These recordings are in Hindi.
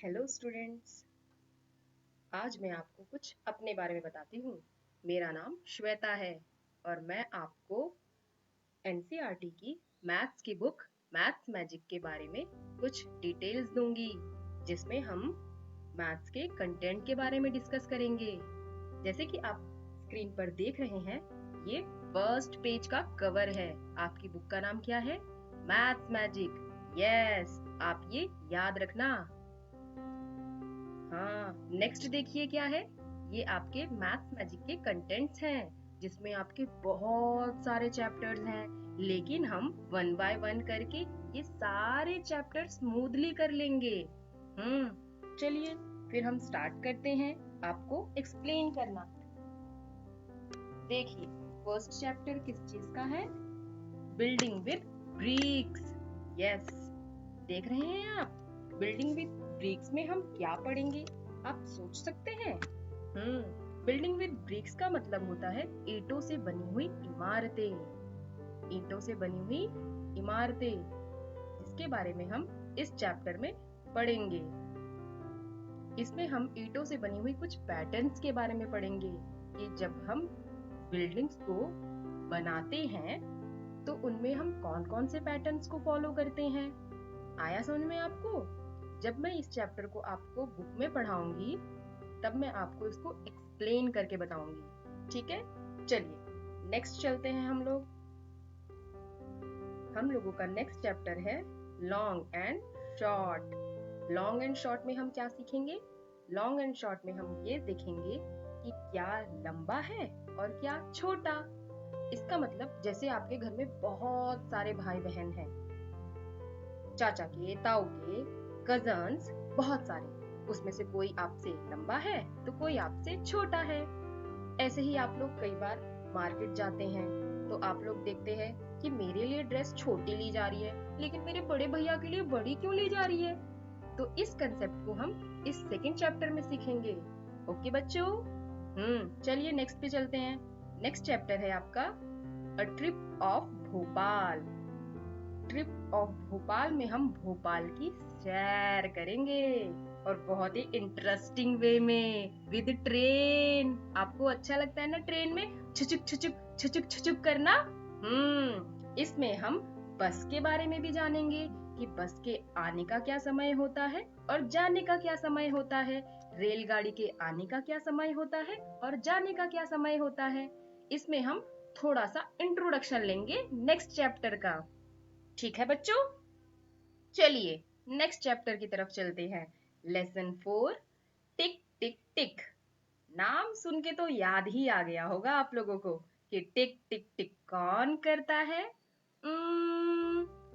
Hello students. आज मैं आपको कुछ अपने बारे में बताती हूँ। मेरा नाम श्वेता है और मैं आपको एनसीईआरटी की मैथ्स की बुक मैथ्स मैजिक के बारे में कुछ डिटेल्स दूंगी, जिसमें हम मैथ्स के कंटेंट के बारे में डिस्कस करेंगे। जैसे कि आप स्क्रीन पर देख रहे हैं, ये फर्स्ट पेज का कवर है। आपकी बुक का नाम क्या है? Maths magic. यस, आप ये याद रखना। हाँ, नेक्स्ट देखिए क्या है। ये आपके मैथ्स मैजिक के कंटेंट्स हैं, जिसमें आपके बहुत सारे चैप्टर्स हैं, लेकिन हम वन बाय वन करके ये सारे चैप्टर स्मूथली कर लेंगे। चलिए फिर हम स्टार्ट करते हैं आपको एक्सप्लेन करना। देखिए, फर्स्ट चैप्टर किस चीज का है? Building with BRICS. यस, देख रहे हैं आप? बिल्डिंग विद ब्रिक्स में हम क्या पढ़ेंगे, आप सोच सकते हैं? बिल्डिंग विद ब्रिक्स का मतलब होता है ईंटों से बनी हुई इमारतें। ईंटों से बनी हुई इमारतें, जिसके बारे में हम इस चैप्टर में पढ़ेंगे। इसमें हम ईंटों से बनी हुई कुछ पैटर्न्स के बारे में पढ़ेंगे कि जब हम बिल्डिंग्स को बनाते हैं तो उनमें हम कौन कौन से पैटर्न्स को फॉलो करते हैं। आया समझ में आपको? जब मैं इस चैप्टर को आपको बुक में पढ़ाऊंगी, तब मैं आपको इसको एक्सप्लेन करके बताऊंगी। ठीक है, चलिए नेक्स्ट चलते हैं हम लोग। हम लोगों का नेक्स्ट चैप्टर है long and short. Long and short में हम क्या सीखेंगे? लॉन्ग एंड शॉर्ट में हम ये देखेंगे कि क्या लंबा है और क्या छोटा। इसका मतलब जैसे आपके घर में बहुत सारे भाई बहन हैं, चाचा के, ताऊ के, कजन्स, बहुत सारे, उसमें से कोई आपसे लंबा है तो कोई आपसे छोटा है। ऐसे ही आप लोग कई बार मार्केट जाते हैं तो आप लोग देखते हैं कि मेरे लिए ड्रेस छोटी ली जा रही है, लेकिन मेरे बड़े भैया के लिए बड़ी क्यों ली जा रही है। तो इस कंसेप्ट को हम इस सेकंड चैप्टर में सीखेंगे। ओके बच्चों, चलिए नेक्स्ट पे चलते हैं। नेक्स्ट चैप्टर है आपका a trip of Bhopal. Trip of Bhopal में हम भोपाल की सैर करेंगे, और बहुत ही इंटरेस्टिंग वे में, विद ट्रेन। आपको अच्छा लगता है ना ट्रेन में छुचुक छुचुक छुचुक छुचुक करना? इसमें हम बस के बारे में भी जानेंगे कि बस के आने का क्या समय होता है और जाने का क्या समय होता है। रेलगाड़ी के आने का क्या समय होता है और जाने का क्या समय होता है। इसमें हम थोड़ा सा इंट्रोडक्शन लेंगे नेक्स्ट चैप्टर का। ठीक है बच्चों, चलिए नेक्स्ट चैप्टर की तरफ चलते हैं। लेसन 4, टिक टिक टिक। नाम सुन के तो याद ही आ गया होगा आप लोगों को कि टिक टिक टिक कौन करता है।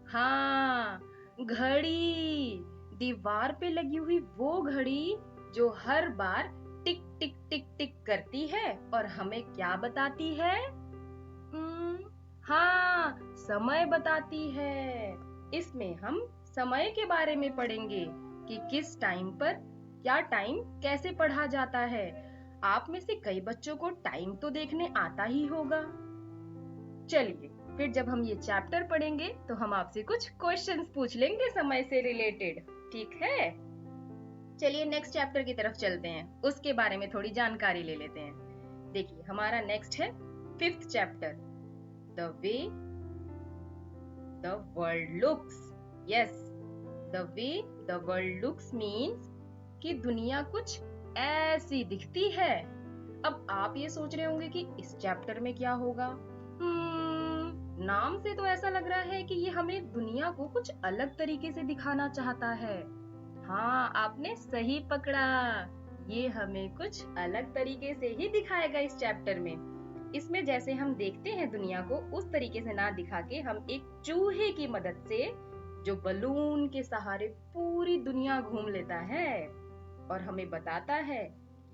हाँ, घड़ी। दीवार पे लगी हुई वो घड़ी जो हर बार टिक टिक टिक टिक करती है और हमें क्या बताती है? हाँ, समय बताती है। इसमें हम समय के बारे में पढ़ेंगे कि किस टाइम पर क्या टाइम कैसे पढ़ा जाता है। आप में से कई बच्चों को टाइम तो देखने आता ही होगा। चलिए फिर जब हम ये चैप्टर पढ़ेंगे तो हम आपसे कुछ क्वेश्चंस पूछ लेंगे समय से रिलेटेड। ठीक है, चलिए नेक्स्ट चैप्टर की तरफ चलते हैं, उसके बारे में थोड़ी जानकारी ले लेते हैं। देखिए हमारा नेक्स्ट है fifth chapter, the way the world looks. Yes, the way the world looks means कि दुनिया कुछ ऐसी दिखती है। अब आप ये सोच रहे होंगे कि इस चैप्टर में क्या होगा। नाम से तो ऐसा लग रहा है कि ये हमें दुनिया को कुछ अलग तरीके से दिखाना चाहता है। हाँ, आपने सही पकड़ा, ये हमें कुछ अलग तरीके से ही दिखाएगा इस चैप्टर में। इसमें जैसे हम देखते हैं दुनिया को, उस तरीके से ना दिखा के हम एक चूहे की मदद से, जो बलून के सहारे पूरी दुनिया घूम लेता है और हमें बताता है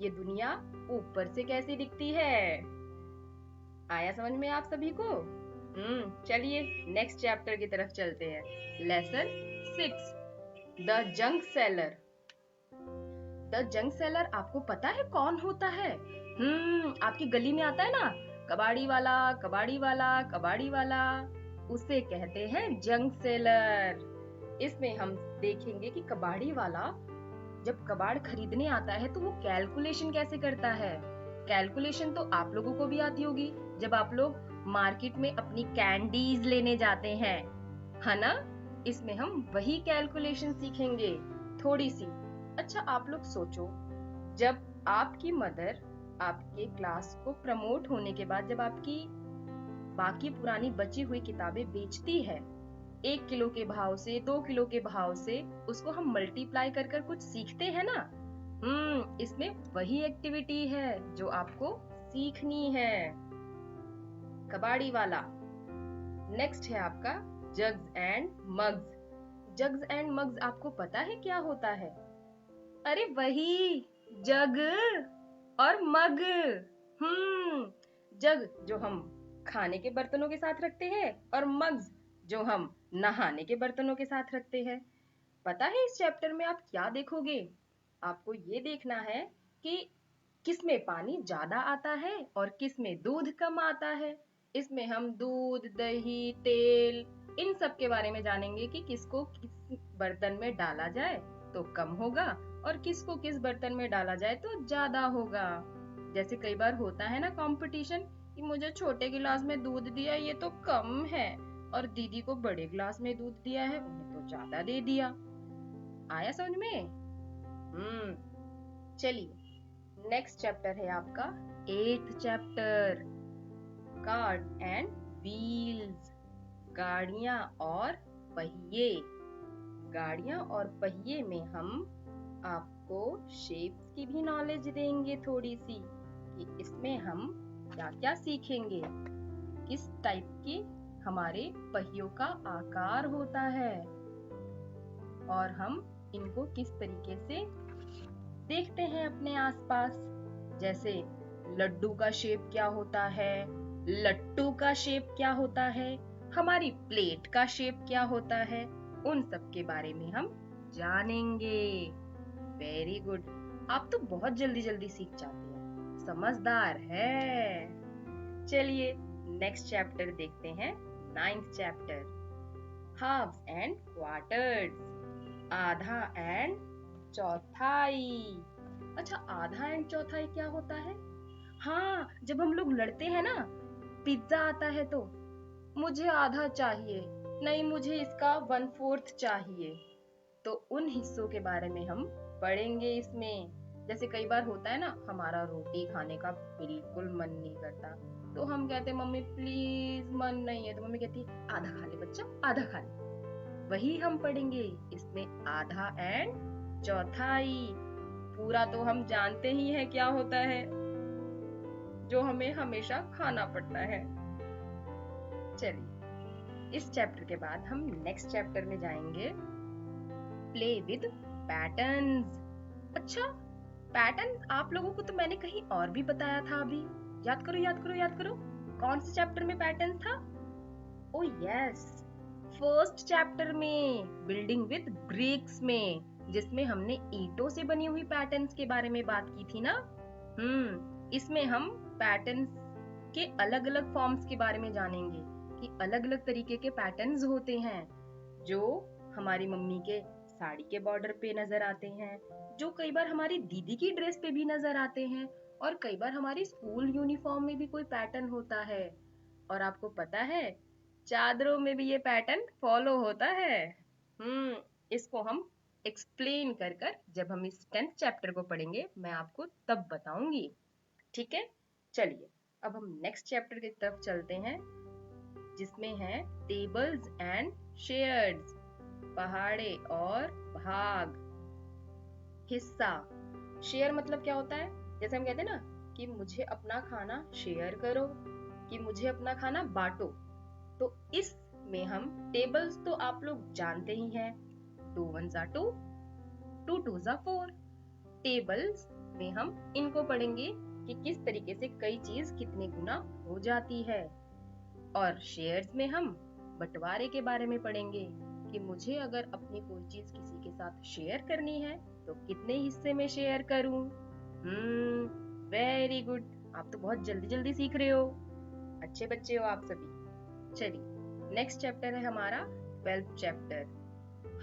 ये दुनिया ऊपर से कैसी दिखती है। आया समझ में आप सभी को? चलिए नेक्स्ट चैप्टर की तरफ चलते हैं। Lesson 6, the junk seller. The junk seller आपको पता है कौन होता है? आपकी गली में आता है ना, कबाड़ी वाला कबाड़ी वाला कबाड़ी वाला, उसे कहते हैं जंक सेलर। इसमें हम देखेंगे कि कबाड़ी वाला जब कबाड़ खरीदने आता है तो वो कैलकुलेशन कैसे करता है? कैलकुलेशन तो आप लोगों को भी आती होगी जब आप लोग मार्केट में अपनी कैंडीज लेने जाते हैं, है ना? इसमें हम वही कैलकुलेशन सीखेंगे थोड़ी सी। अच्छा, आप लोग सोचो, जब आपकी मदर आपके क्लास को प्रमोट होने के बाद जब आपकी बाकी पुरानी बची हुई किताबें बेचती है 1 किलो के भाव से, 2 किलो के भाव से, उसको हम मल्टीप्लाई कर कर कुछ सीखते हैं ना। इसमें वही एक्टिविटी है जो आपको सीखनी है, कबाड़ी वाला। नेक्स्ट है आपका jugs and mugs. Jugs and mugs आपको पता है क्या होता है? अरे वही जग और मग। जग जो हम खाने के बर्तनों के साथ रखते हैं और मग्स जो हम नहाने के बर्तनों के साथ रखते हैं। पता है इस चैप्टर में आप क्या देखोगे? आपको ये देखना है कि किसमें पानी ज्यादा आता है और किसमें दूध कम आता है। इसमें हम दूध, दही, तेल, इन सब के बारे में जानेंगे कि किसको किस बर्तन में डाला जाए तो कम होगा और किसको किस बर्तन में डाला जाए तो ज्यादा होगा। जैसे कई बार होता है ना कंपटीशन कि मुझे छोटे गिलास में दूध दिया, ये तो कम है, और दीदी को बड़े गिलास में दूध दिया है, उन्हें तो ज्यादा दे दिया। आया समझ में? चलिए, नेक्स्ट चैप्टर है आपका 8th chapter, card and wheels. गाड़ियां और पहिए। गाड़ियां और पहिए में हम आपको शेप्स की भी नॉलेज देंगे थोड़ी सी, कि इसमें हम क्या क्या सीखेंगे, किस टाइप की हमारे पहियों का आकार होता है और हम इनको किस तरीके से देखते हैं अपने आसपास। जैसे लड्डू का शेप क्या होता है, लट्टू का शेप क्या होता है, हमारी प्लेट का शेप क्या होता है, उन सब के बारे में हम जानेंगे। वेरी गुड, आप तो बहुत जल्दी जल्दी सीख जाते हैं, समझदार है। चलिए, नेक्स्ट चैप्टर देखते हैं, 9th chapter, halves and quarters. आधा एंड चौथाई। अच्छा, आधा एंड चौथाई क्या होता है? हाँ, जब हम लोग लड़ते हैं ना, पिज्जा आता है तो मुझे आधा चाहिए, नहीं मुझे इसका 1/4 चाहिए, तो उन हिस्सों के बारे में हम पढ़ेंगे इसमें। जैसे कई बार होता है ना, हमारा रोटी खाने का बिल्कुल मन नहीं करता, तो हम कहते हैं मम्मी प्लीज मन नहीं है, तो मम्मी कहती है आधा खा ले बच्चा, आधा खा ले। वही हम पढ़ेंगे इसमें, आधा एंड चौथाई। पूरा तो हम जानते ही हैं क्या होता है, जो हमें हमेशा खाना पड़ता है। चलिए, इस चैप्टर के बाद हम नेक्स्ट चैप्टर में जाएंगे, प्ले विद पैटर्न्स। अच्छा, पैटर्न आप लोगों को तो मैंने कहीं और भी बताया था अभी, याद करो याद करो याद करो, कौन से चैप्टर में पैटर्न था? ओ यस, फर्स्ट चैप्टर में, बिल्डिंग विद ब्रिक्स में, जिसमें हमने ईंटों से बनी हुई पैटर्न्स के बारे में बात की थी ना। इसमें हम पैटर्न्स के अलग अलग फॉर्म्स के बारे में जानेंगे कि अलग अलग तरीके के पैटर्न्स होते हैं, जो हमारी मम्मी के साड़ी के बॉर्डर पे नजर आते हैं, जो कई बार हमारी दीदी की ड्रेस पे भी नजर आते हैं, और कई बार हमारी स्कूल यूनिफॉर्म में भी कोई पैटर्न होता है। और आपको पता है, चादरों में भी ये पैटर्न फॉलो होता है। इसको हम एक्सप्लेन कर कर जब हम इस 10th चैप्टर को पढ़ेंगे, मैं आपको तब बताऊंगी। ठीक है, चलिए अब हम नेक्स्ट चैप्टर की तरफ चलते हैं, जिसमें है टेबल्स एंड शेयर्स, पहाड़े और भाग। हिस्सा, शेयर मतलब क्या होता है? जैसे हम कहते हैं ना कि मुझे अपना खाना शेयर करो, कि मुझे अपना खाना बांटो, तो इसमें हम टेबल्स तो आप लोग जानते ही हैं, 2 1s are 2, 2 2s are 4। Tables में हम इनको पढ़ेंगे कि किस तरीके से कई चीज कितने गुना हो जाती है, और शेयर्स में हम बंटवारे के बारे में पढ़ेंगे कि मुझे अगर अपनी कोई चीज किसी के साथ शेयर करनी है तो कितने हिस्से में शेयर करूं। वेरी गुड, आप तो बहुत जल्दी जल्दी सीख रहे हो, अच्छे बच्चे हो आप सभी। चलिए, नेक्स्ट चैप्टर है हमारा 12th chapter,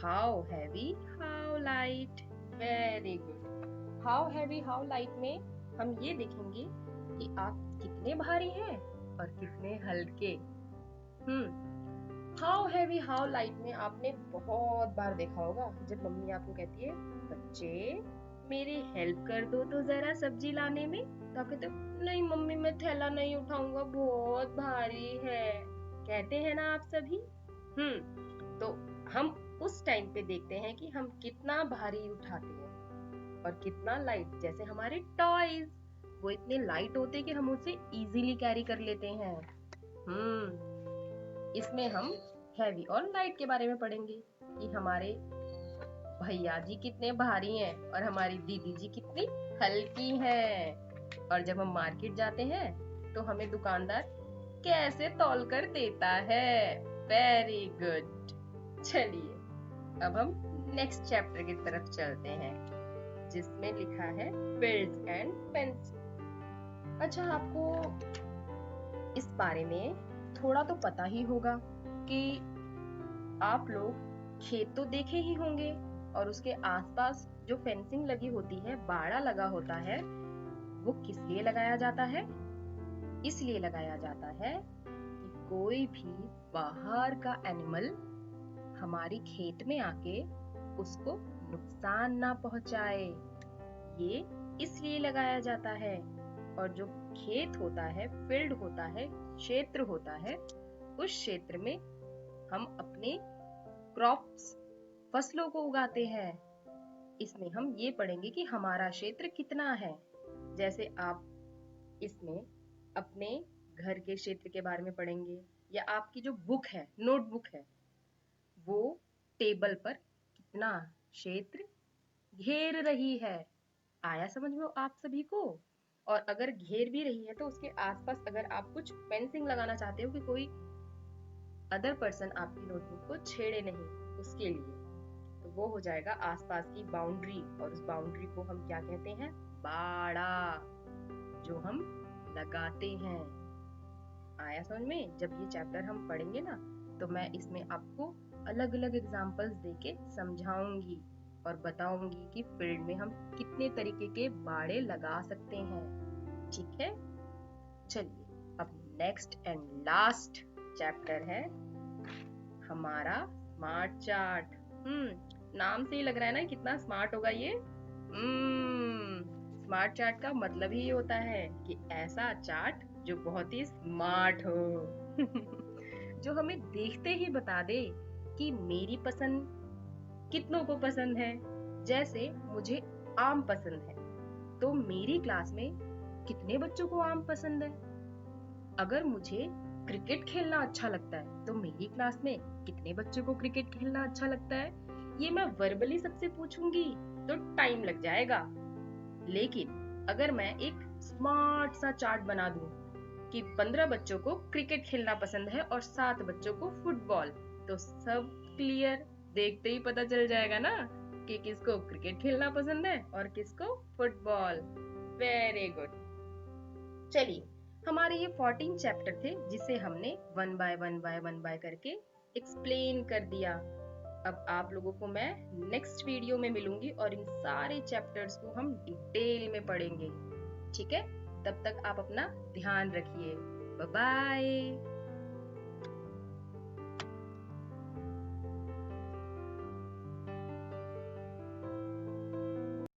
how heavy how light. Very good. How heavy how light में हम ये देखेंगे कि आप कितने भारी हैं और कितने हल्के। हाउ हैवी हाउ लाइट में आपने बहुत बार देखा होगा जब मम्मी आपको कहती है बच्चे मेरी हेल्प कर दो तो जरा सब्जी लाने में, तो आप कहते हो नहीं मम्मी मैं थैला नहीं उठाऊंगा बहुत भारी है। कहते हैं ना आप सभी। तो हम उस टाइम पे देखते हैं कि हम कितना भारी उठाते हैं और कितना लाइट। जैसे हमारे टॉयज, वो इतने लाइट होते हैं कि हम उसे इजीली कैरी कर लेते हैं। इसमें हम हैवी और लाइट के बारे में पढ़ेंगे कि हमारे भैया जी कितने भारी हैं और हमारी दीदी जी कितनी हल्की हैं। और जब हम मार्केट जाते हैं तो हमें दुकानदार कैसे तौल कर देता है। Very good. चलिए अब हम नेक्स्ट चैप्टर की तरफ चलते हैं जिसमें लिखा है पेल्स एंड पेंसिल। अच्छा, आपको इस बारे में थोड़ा तो पता ही होगा कि आप लोग खेत तो देखे ही होंगे और उसके आसपास जो फेंसिंग लगी होती है, बाड़ा लगा होता है, वो किस लिए लगाया जाता है? इसलिए लगाया जाता है कि कोई भी बाहर का एनिमल हमारी खेत में आके उसको नुकसान ना पहुंचाए, ये इसलिए लगाया जाता है। और जो खेत होता है, फील्ड होता है, क्षेत्र होता है, उस क्षेत्र में हम अपने क्रॉप्स, फसलों को उगाते हैं। इसमें हम ये पढ़ेंगे कि हमारा क्षेत्र कितना है। जैसे आप इसमें अपने घर के क्षेत्र के बारे में पढ़ेंगे, या आपकी जो बुक है, नोटबुक है, वो टेबल पर कितना क्षेत्र घेर रही है। आया समझ में आप सभी को? और अगर घेर भी रही है तो उसके आसपास अगर आप कुछ फेंसिंग लगाना चाहते हो कि कोई अदर पर्सन आपकी नोटबुक को छेड़े नहीं, उसके लिए तो वो हो जाएगा आसपास की बाउंड्री। और उस बाउंड्री को हम क्या कहते हैं? बाड़ा, जो हम लगाते हैं। आया समझ में? जब ये चैप्टर हम पढ़ेंगे ना तो मैं इसमें आपको अलग अलग एग्जाम्पल्स देके समझाऊंगी और बताऊंगी कि फील्ड में हम कितने तरीके के बाड़े लगा सकते हैं। ठीक है, चलिए अब नेक्स्ट एंड लास्ट चैप्टर है हमारा स्मार्ट चार्ट। नाम से ही लग रहा है ना कितना स्मार्ट होगा ये। स्मार्ट चार्ट का मतलब ही होता है कि ऐसा चार्ट जो बहुत ही स्मार्ट हो जो हमें देखते ही बता दे कि मेरी पसंद कितनों को पसंद है। जैसे मुझे आम पसंद है तो मेरी क्लास में कितने बच्चों को आम पसंद है। अगर मुझे क्रिकेट खेलना अच्छा लगता है तो मेरी क्लास में कितने बच्चों को क्रिकेट खेलना अच्छा लगता है। ये मैं वर्बली सबसे पूछूंगी तो टाइम लग जाएगा। लेकिन अगर मैं एक स्मार्ट सा चार्ट बना दूं कि 15 बच्चों को क्रिकेट खेलना पसंद है और 7 बच्चों को फुटबॉल, तो सब क्लियर, देखते ही पता चल जाएगा ना कि किसको क्रिकेट खेलना पसंद है और किसको फुटबॉल। Very good. चलिए, हमारे ये 14 चैप्टर थे जिसे हमने वन बाय करके एक्सप्लेन कर दिया। अब आप लोगों को मैं नेक्स्ट वीडियो में मिलूंगी और इन सारे चैप्टर्स को हम डिटेल में पढ़ेंगे। ठीक है, तब तक आप अपना ध्यान रखिए। Bye bye.